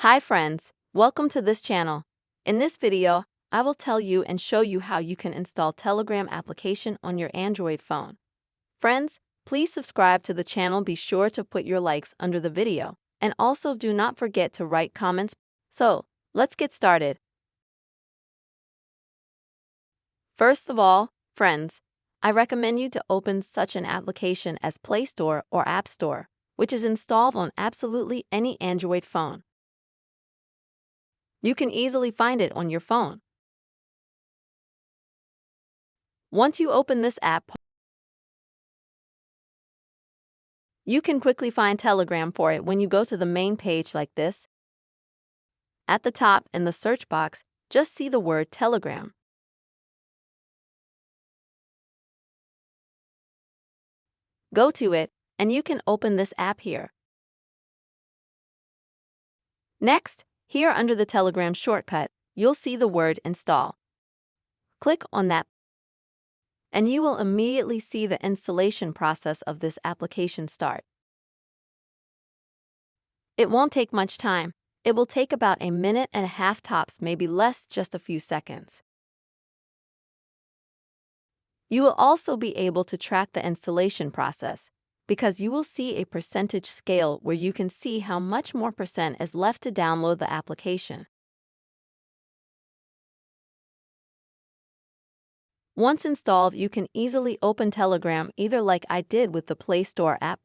Hi friends, welcome to this channel. In this video, I will tell you and show you how you can install Telegram application on your Android phone. Friends, please subscribe to the channel, be sure to put your likes under the video, and also do not forget to write comments. So, let's get started. First of all, friends, I recommend you to open such an application as Play Store or App Store, which is installed on absolutely any Android phone. You can easily find it on your phone. Once you open this app, you can quickly find Telegram for it when you go to the main page like this. At the top in the search box, just see the word Telegram. Go to it, and you can open this app here. Next, here under the Telegram shortcut, you'll see the word Install. Click on that, and you will immediately see the installation process of this application start. It won't take much time. It will take about a minute and a half tops, maybe less, just a few seconds. You will also be able to track the installation process because you will see a percentage scale where you can see how much more percent is left to download the application. Once installed, you can easily open Telegram either like I did with the Play Store app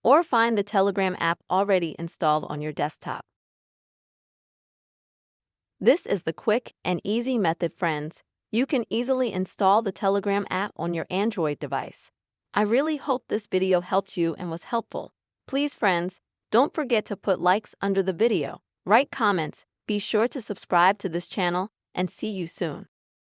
or find the Telegram app already installed on your desktop. This is the quick and easy method, friends. You can easily install the Telegram app on your Android device. I really hope this video helped you and was helpful. Please, friends, don't forget to put likes under the video, write comments, be sure to subscribe to this channel, and see you soon.